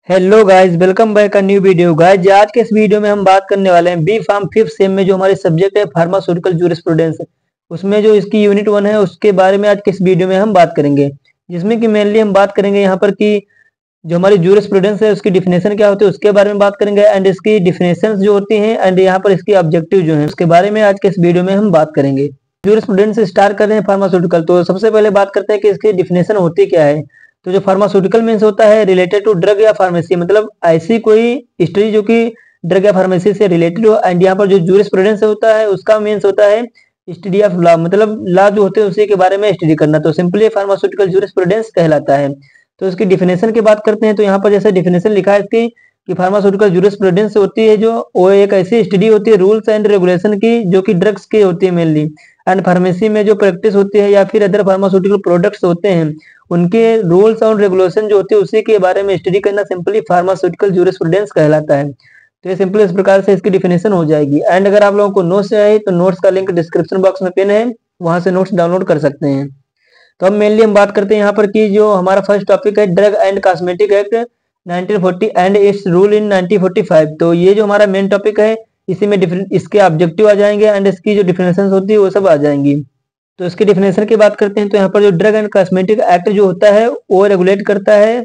Hello guys, welcome back a new video. Guys, आज के इस वीडियो में हम बात करने वाले हैं बी फार्म फिफ्थ सेम में जो हमारे सब्जेक्ट है फार्मास्यूटिकल जूरिस्प्रूडेंस, उसमें जो इसकी यूनिट 1 है उसके बारे में आज के इस वीडियो में हम बात करेंगे। जिसमें कि मेनली हम बात करेंगे यहाँ पर कि जो हमारी जूरिस्प्रूडेंस है उसकी डिफिनेशन क्या होती है उसके बारे में बात करेंगे, एंड इसकी डिफिनेशन जो होती हैं एंड यहाँ पर इसकी ऑब्जेक्टिव जो है उसके बारे में आज के इस वीडियो में हम बात करेंगे। जूरिस्प्रूडेंस स्टार्ट कर रहे हैं फार्मास्यूटिकल, तो सबसे पहले बात करते हैं कि इसकी डिफिनेशन होती क्या है। तो जो फार्मास्यूटिकल मीन्स होता है रिलेटेड टू ड्रग या फार्मेसी, मतलब ऐसी कोई स्टडी जो कि ड्रग या फार्मेसी से रिलेटेड हो। एंड यहाँ पर जो जूरिस्प्रूडेंस होता है उसका मीन्स होता है स्टडी ऑफ लॉ, मतलब लॉ जो होते हैं उसी के बारे में स्टडी करना, तो सिंपली फार्मास्यूटिकल जूरिस्प्रूडेंस कहलाता है। तो इसकी डिफिनेशन की बात करते हैं, तो यहाँ पर जैसे डिफिनेशन लिखा है इसकी कि फार्मास्यूटिकल जूरिस्प्रूडेंस होती है जो वो एक ऐसी स्टडी होती है रूल्स एंड रेगुलेशन की जो कि ड्रग्स की होती है मेनली, एंड फार्मेसी में जो प्रैक्टिस होती है या फिर अदर फार्मास्यूटिकल प्रोडक्ट्स होते हैं उनके रूल्स और रेगुलेशन जो होते हैं उसी के बारे में स्टडी करना सिंपली फार्मास्यूटिकल जूरिस्प्रूडेंस कहलाता है। तो ये सिंपली इस प्रकार से इसकी डिफिनेशन हो जाएगी। एंड अगर आप लोगों को नोट्स चाहिए तो नोट्स का लिंक डिस्क्रिप्शन बॉक्स में पिन है, वहां से नोट्स डाउनलोड कर सकते हैं। तो अब मेनली हम बात करते हैं यहाँ पर कि जो हमारा फर्स्ट टॉपिक है drug and cosmetic act 1940 and it's rule in 1945। तो ये जो हमारा मेन टॉपिक है इसी में इसके ऑब्जेक्टिव आ जाएंगे एंड इसकी जो डिफिनेशन होती है वो सब आ जाएंगी। तो इसकी डिफिनेशन की बात करते हैं, तो यहाँ पर जो ड्रग एंड कॉस्मेटिक एक्ट जो होता है वो रेगुलेट करता है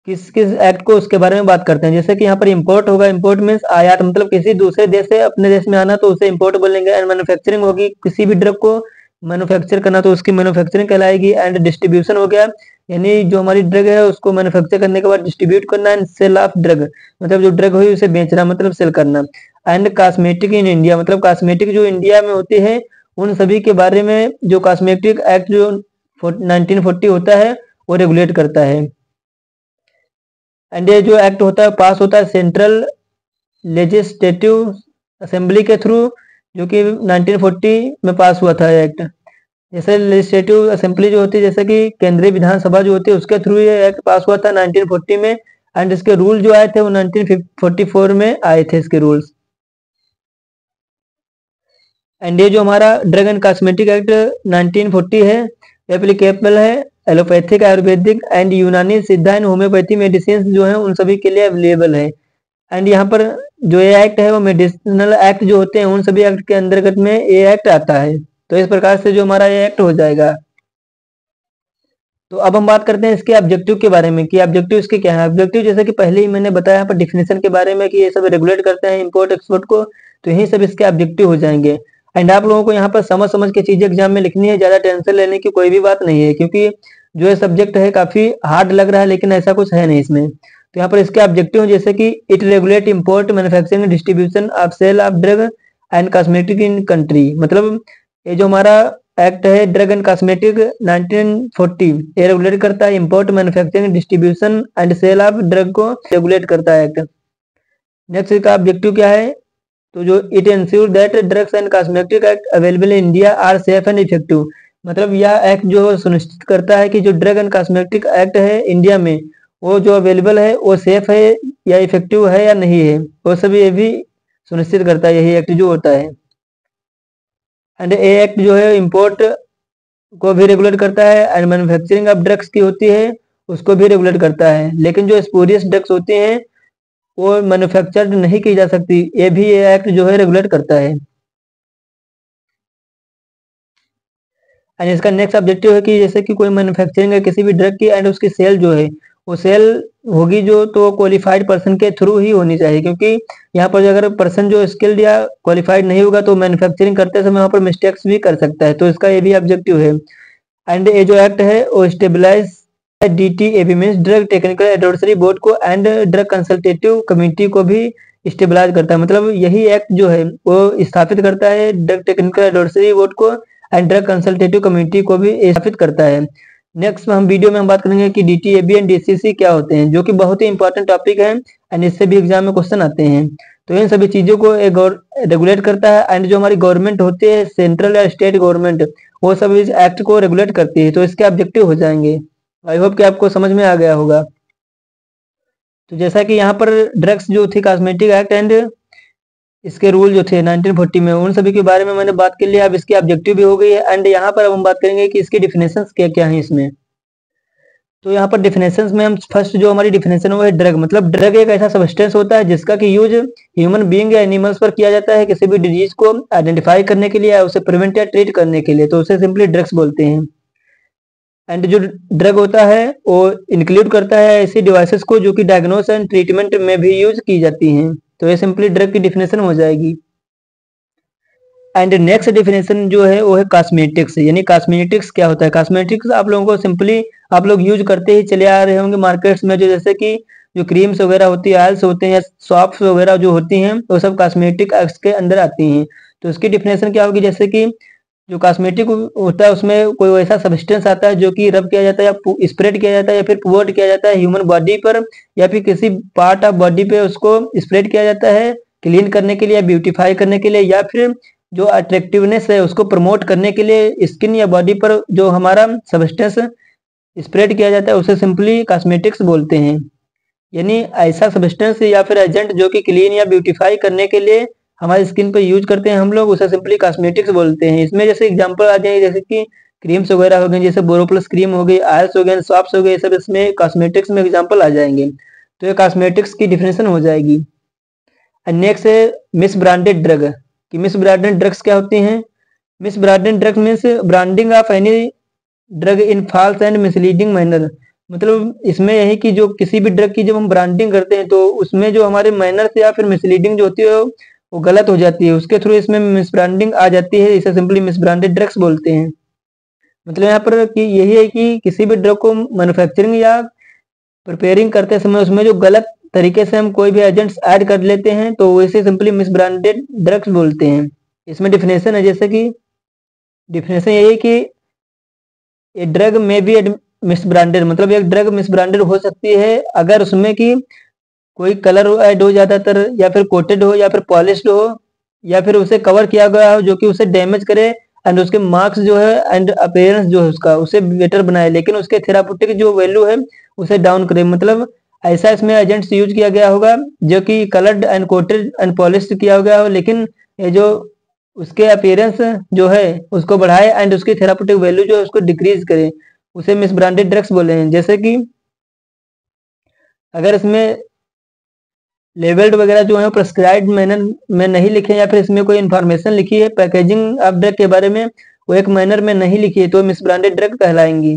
किस किस एक्ट को, उसके बारे में बात करते हैं। जैसे कि यहाँ पर इंपोर्ट होगा, इंपोर्ट मीन्स आयात, मतलब किसी दूसरे देश से अपने देश में आना तो उसे इंपोर्ट बोलेंगे। एंड मैन्युफैक्चरिंग होगी, किसी भी ड्रग को मैन्युफैक्चर करना तो उसकी मैन्युफैक्चरिंग कहलाएगी। एंड डिस्ट्रीब्यूशन हो गया, यानी जो हमारी ड्रग है उसको मैन्युफैक्चर करने के बाद डिस्ट्रीब्यूट करना। एंड सेल ऑफ ड्रग, मतलब जो ड्रग हुई उसे बेचना, मतलब सेल करना। एंड कॉस्मेटिक इन इंडिया, मतलब कॉस्मेटिक जो इंडिया में होती है उन सभी के बारे में जो कॉस्मेटिक एक्ट जो 1940 होता है वो रेगुलेट करता है। एंड ये जो एक्ट होता है पास होता है सेंट्रल लेजिस्लेटिव असेंबली के थ्रू, जो कि 1940 में पास हुआ था एक्ट। जैसे लेजिस्लेटिव असेंबली जो होती है, जैसे कि केंद्रीय विधानसभा जो होती है उसके थ्रू ये एक्ट पास हुआ था 1940 में। एंड इसके रूल जो आए थे वो 1944 में आए थे इसके रूल्स। एंड ये जो हमारा ड्रग एंड कॉस्मेटिक एक्ट 1940 है एप्लीकेबल है एलोपैथिक, आयुर्वेदिक एंड यूनानी सिद्धा एंड होम्योपैथी मेडिसिन जो है उन सभी के लिए अवेलेबल है। एंड यहाँ पर जो ये एक्ट है वो मेडिसिनल एक्ट जो होते हैं उन सभी एक्ट के अंतर्गत में ये एक्ट आता है। तो इस प्रकार से जो हमारा ये एक्ट हो जाएगा। तो अब हम बात करते हैं इसके ऑब्जेक्टिव के बारे में कि ऑब्जेक्टिव इसके क्या है। ऑब्जेक्टिव जैसे कि पहले ही मैंने बताया यहाँ पर डिफिनेशन के बारे में कि ये सब रेगुलेट करते हैं इंपोर्ट एक्सपोर्ट को, तो यही सब इसके ऑब्जेक्टिव हो जाएंगे। एंड आप लोगों को यहाँ पर समझ समझ के चीजें एग्जाम में लिखनी है, ज्यादा टेंशन लेने की कोई भी बात नहीं है, क्योंकि जो ये सब्जेक्ट है काफी हार्ड लग रहा है लेकिन ऐसा कुछ है नहीं इसमें। तो यहाँ पर इसके ऑब्जेक्टिव जैसे कि it regulate import manufacturing distribution of sale of drug and cosmetic in country, मतलब ये जो हमारा एक्ट है ड्रग एंड कॉस्मेटिक 1940 ये रेगुलेट करता है import manufacturing distribution and sale of drug को रेगुलेट करता है एक्ट। नेक्स्ट इसका ऑब्जेक्टिव क्या है, तो जो it ensure that drugs and cosmetic act available in India are safe and effective, मतलब यह एक्ट जो सुनिश्चित करता है कि जो ड्रग एंड कॉस्मेटिक एक्ट है इंडिया में वो जो अवेलेबल है वो सेफ है या इफेक्टिव है या नहीं है, वो सभी ये भी सुनिश्चित करता है यही एक्ट जो होता है। एंड ए एक्ट जो है इंपोर्ट को भी रेगुलेट करता है एंड मैन्युफैक्चरिंग ऑफ ड्रग्स की होती है उसको भी रेगुलेट करता है, लेकिन जो स्पूरियस ड्रग्स होती हैं वो मैन्युफैक्चर्ड नहीं की जा सकती, ये भी ये एक्ट जो है रेगुलेट करता है। एंड इसका नेक्स्ट ऑब्जेक्टिव है कि जैसे कि कोई मैन्युफैक्चरिंग है किसी भी ड्रग की एंड उसकी सेल जो है वो सेल होगी जो तो क्वालिफाइड पर्सन के थ्रू ही होनी चाहिए, क्योंकि यहाँ पर अगर पर्सन जो स्किल्ड या क्वालिफाइड नहीं होगा तो मैन्युफैक्चरिंग करते समय वहाँ पर मिस्टेक्स भी कर सकता है, तो इसका ये भी ऑब्जेक्टिव है। एंड ये जो एक्ट है वो stabilise DTAB means drug technical advisory board को एंड ड्रग कंसल्टेटिव कमेटी को भी स्टेबलाइज करता है, मतलब यही एक्ट जो है वो स्थापित करता है ड्रग टेक्निकल एडवाइजरी बोर्ड को एंड ड्रग कंसल्टेटिव कमेटी को भी स्थापित करता है। नेक्स्ट हम वीडियो में हम बात करेंगे कि DTAB एंड DCC क्या होते हैं, जो कि बहुत ही इंपॉर्टेंट टॉपिक है एंड इससे भी एग्जाम में क्वेश्चन आते हैं। तो इन सभी चीजों को रेगुलेट करता है एंड जो हमारी गवर्नमेंट होती है सेंट्रल या स्टेट गवर्नमेंट वो सब इस एक्ट को रेगुलेट करती है, तो इसके ऑब्जेक्टिव हो जाएंगे। आई होप कि आपको समझ में आ गया होगा। तो जैसा कि यहाँ पर ड्रग्स जो थी कॉस्मेटिक एक्ट एंड इसके रूल जो थे 1940 में उन सभी के बारे में मैंने बात कर लिया, अब इसकी ऑब्जेक्टिव भी हो गई है। एंड यहाँ पर अब हम बात करेंगे कि इसकी डिफिनेशंस क्या क्या है इसमें। तो यहाँ पर डिफिनेशंस में हम फर्स्ट जो हमारी डिफिनेशन है वो है ड्रग। मतलब ड्रग एक ऐसा सब्सटेंस होता है जिसका कि यूज ह्यूमन बीइंग या एनिमल्स पर किया जाता है किसी भी डिजीज को आइडेंटिफाई करने के लिए या उसे प्रिवेंट या ट्रीट करने के लिए, तो उसे सिंपली ड्रग्स बोलते हैं। एंड जो ड्रग होता है वो इंक्लूड करता है ऐसी डिवाइसेस को जो कि डायग्नोस एंड ट्रीटमेंट में भी यूज की जाती हैं, तो ये सिंपली ड्रग की डिफिनेशन हो जाएगी। एंड नेक्स्ट डेफिनेशन जो है वो है कॉस्मेटिक्स। यानी कॉस्मेटिक्स क्या होता है? कॉस्मेटिक्स आप लोगों को सिंपली आप लोग यूज करते ही चले आ रहे होंगे मार्केट्स में, जो जैसे कि जो क्रीम्स वगैरह होती है, ऑयल्स होते हैं या सॉप्स वगैरह जो होती हैं, वो सब कॉस्मेटिक के अंदर आती हैं। तो उसकी डिफिनेशन क्या होगी? जैसे कि जो कॉस्मेटिक होता है उसमें कोई ऐसा सब्सटेंस आता है जो कि रब किया जाता है या स्प्रेड किया जाता है या फिर पोर्ट किया जाता है ह्यूमन बॉडी पर या फिर किसी पार्ट ऑफ बॉडी पे उसको स्प्रेड किया जाता है क्लीन करने के लिए, ब्यूटीफाई करने के लिए, या फिर जो अट्रैक्टिवनेस है उसको प्रमोट करने के लिए स्किन या बॉडी पर जो हमारा सब्सटेंस स्प्रेड किया जाता है उसे सिंपली कॉस्मेटिक्स बोलते हैं। यानी ऐसा सब्सटेंस या फिर एजेंट जो कि क्लीन या ब्यूटीफाई करने के लिए हमारी स्किन पर यूज करते हैं हम लोग, उसे सिंपली कॉस्मेटिक्स बोलते हैं। इसमें जैसे एग्जांपल आ जाएंगे जैसे कि क्रीम्स वगैरह हो गए, जैसे बोरोप्लस क्रीम हो गई, ऑयल्स हो गए, सॉप्स हो गए, सब इसमें कॉस्मेटिक्स में एग्जांपल आ जाएंगे। तो ये कॉस्मेटिक्स की डिफिनेशन हो जाएगी। नेक्स्ट है मिस ब्रांडेड ड्रग। कि मिस ब्रांडेड ड्रग्स क्या होती हैं? Misbranded drugs means branding of any drug in false and misleading manner. मतलब इसमें यही कि जो किसी भी ड्रग की जब हम ब्रांडिंग करते हैं तो उसमें जो हमारे मैनर से या फिर मिसलीडिंग जो होती है वो गलत हो जाती है, उसके थ्रू इसमें मिस ब्रांडिंग आ जाती है, इसे सिंपली मिस ब्रांडेड ड्रग्स बोलते हैं। मतलब यहाँ पर कि यही है कि किसी भी ड्रग को मैन्युफैक्चरिंग या प्रिपेयरिंग करते समय उसमें जो गलत तरीके से हम कोई भी एजेंट्स ऐड कर लेते हैं तो इसे सिंपली मिस ब्रांडेड ड्रग्स बोलते हैं। इसमें डिफिनेशन है जैसे कि डिफिनेशन यही है कि ए ड्रग में भी मिस ब्रांडेड, मतलब एक ड्रग मिस ब्रांडेड हो सकती है अगर उसमें कि कोई कलर ऐड हो ज्यादातर, या फिर कोटेड हो, या फिर पॉलिश्ड हो, या फिर उसे कवर किया गया हो जो कि उसे डैमेज करे एंड उसके मार्क्स जो है एंड अपीयरेंस जो है उसका उसे बेटर बनाए, लेकिन उसके थेराप्यूटिक जो वैल्यू है उसे डाउन करे। मतलब ऐसा इसमें एजेंट्स यूज किया गया होगा जो कि coloured and coated and polished किया गया हो, लेकिन ये जो उसके अपीयरेंस जो है उसको बढ़ाए एंड उसकी थेराप्यूटिक वैल्यू जो है उसको डिक्रीज करे, उसे मिस ब्रांडेड ड्रग्स बोले हैं। जैसे कि अगर इसमें लेबल्ड वगैरह जो है प्रेस्क्राइब्ड मैनर में नहीं लिखे या फिर इसमें कोई इन्फॉर्मेशन लिखी है पैकेजिंग ऑफ ड्रग के बारे में वो एक मैनर में नहीं लिखी है तो मिस ब्रांडेड ड्रग कहलाएंगी।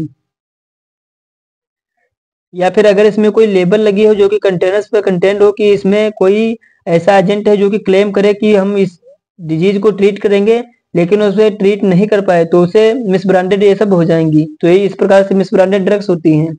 या फिर अगर इसमें कोई लेबल लगी हो जो कि कंटेनर्स पे कंटेंट हो कि इसमें कोई ऐसा एजेंट है जो कि क्लेम करे कि हम इस डिजीज को ट्रीट करेंगे लेकिन उसे ट्रीट नहीं कर पाए तो उसे मिस ब्रांडेड ये सब हो जाएंगी। तो ये इस प्रकार से मिस ब्रांडेड ड्रग्स होती हैं।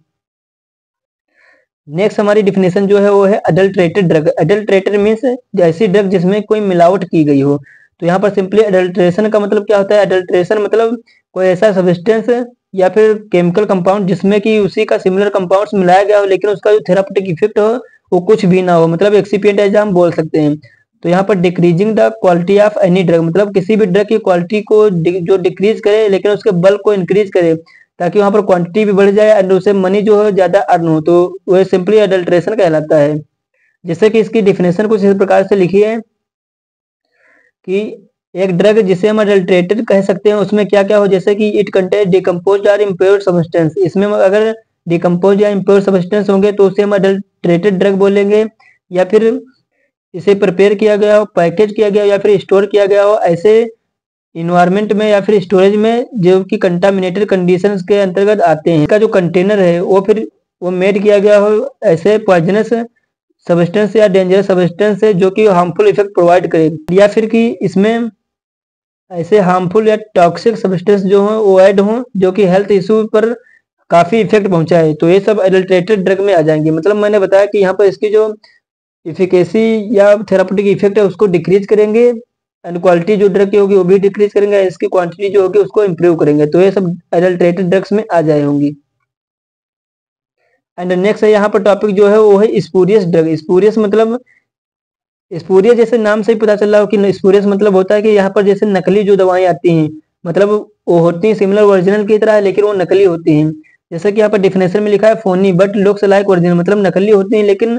नेक्स्ट हमारी डिफिनेशन जो है वो है अडल्ट्रेटेड ड्रग। अडल्ट्रेटेड मीन्स ऐसी ड्रग जिसमें कोई मिलावट की गई हो। तो यहाँ पर सिंपली अडल्ट्रेशन का मतलब क्या होता है? अडल्ट्रेशन मतलब कोई ऐसा सब्सटेंस या फिर केमिकल कंपाउंड जिसमें कि उसी का सिमिलर कंपाउंड्स मिलाया गया हो लेकिन उसका जो थेराप्यूटिक इफेक्ट हो वो कुछ भी ना हो, मतलब एक्सिपिएंट ऐसा हम बोल सकते हैं। तो यहाँ पर decreasing the quality of any drug, मतलब किसी भी ड्रग की क्वालिटी को जो डिक्रीज करे लेकिन उसके बल्क को इंक्रीज करे ताकि वहां पर क्वांटिटी भी बढ़ जाए एंड उससे मनी जो है ज्यादा अर्न हो, तो वह सिंपली अडल्ट्रेशन कहलाता है। जैसे कि इसकी डिफिनेशन कुछ इस प्रकार से लिखी है कि एक ड्रग जिसे हम अडल्ट्रेटेड कह सकते हैं उसमें क्या क्या हो, जैसे कि इट कंटेन डिकम्पोज और इम्प्योर सब्सटेंस। इसमें अगर डिकम्पोज या इम्प्योर सब्सटेंस होंगे तो उसे हम अडल्ट्रेटेड ड्रग बोलेंगे। या फिर इसे प्रिपेयर किया गया हो, पैकेज किया गया हो या फिर स्टोर किया गया हो ऐसे इन्वायरमेंट में या फिर स्टोरेज में जो कि कंटामिनेटेड कंडीशंस के अंतर्गत आते हैं। इसका जो कंटेनर है वो फिर वो मेड किया गया हो ऐसे पॉइजनस सब्सटेंस या डेंजरस सब्सटेंस से जो कि हार्मफुल इफेक्ट प्रोवाइड करे, या फिर कि इसमें ऐसे हार्मफुल या टॉक्सिक सब्सटेंस जो हो वो ऐड हो जो कि हेल्थ इशू पर काफी इफेक्ट पहुंचाए, तो ये सब एडल्ट्रेटेड ड्रग में आ जाएंगे। मतलब मैंने बताया कि यहाँ पर इसकी जो इफिकेसी या थेराप्यूटिक इफेक्ट है उसको डिक्रीज करेंगे एंड क्वालिटी जो ड्रग की होगी वो भी डिक्रीज करेंगे, इसकी क्वांटिटी जो होगी उसको इंप्रूव करेंगे, तो ये सब एडल्ट्रेटेड ड्रग्स में आ जाए होंगी। एंड नेक्स्ट है यहाँ पर टॉपिक जो है वो है स्पूरियस ड्रग। स्पूरियस मतलब स्पूरियस जैसे नाम से ही पता चल रहा हो कि स्पूरियस मतलब होता है कि यहाँ पर जैसे नकली जो दवाएं आती हैं, मतलब वो होती हैं सिमिलर ओरिजिनल की तरह लेकिन वो नकली होती हैं। जैसे कि यहाँ पर डिफिनेशन में लिखा है Fani but looks like original, मतलब नकली होती हैं लेकिन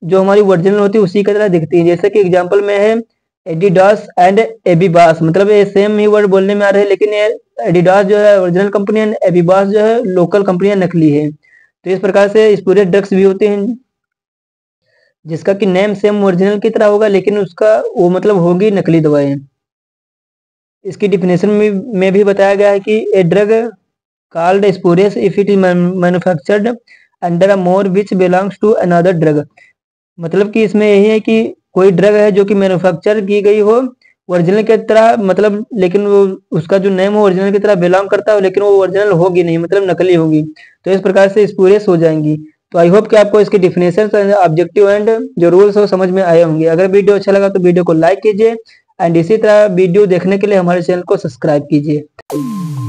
जो हमारी ओरिजिनल होती है उसी की तरह दिखती है। जैसे कि एग्जाम्पल में है एडिडास एंड एबीबास, मतलब ये सेम ही वर्ड बोलने में आ रहे हैं लेकिन ये एडिडास जो है ओरिजिनल कंपनी है, एबीबास जो है लोकल कंपनी नकली है। तो इस प्रकार से स्पूरियस ड्रग्स भी होते हैं जिसका कि नेम सेम ओरिजिनल की तरह होगा, लेकिन उसका वो मतलब होगी नकली दवाएं। इसकी डिफिनेशन में भी बताया गया है कि a drug called spurious if it is manufactured under a more which belongs to another drug. मतलब कि इसमें यही है कि कोई ड्रग है जो कि मैन्युफैक्चर की गई हो ओरिजिनल की तरह, मतलब लेकिन वो उसका जो नेम हो ओरिजिनल की तरह बिलोंग करता है, लेकिन वो ओरिजिनल होगी नहीं, मतलब नकली होगी, तो इस प्रकार से स्पूरियस हो जाएंगी। तो आई होप कि आपको इसके डिफिनेशन, ऑब्जेक्टिव एंड जो रूल्स हो समझ में आए होंगे। अगर वीडियो अच्छा लगा तो वीडियो को लाइक कीजिए एंड इसी तरह वीडियो देखने के लिए हमारे चैनल को सब्सक्राइब कीजिए।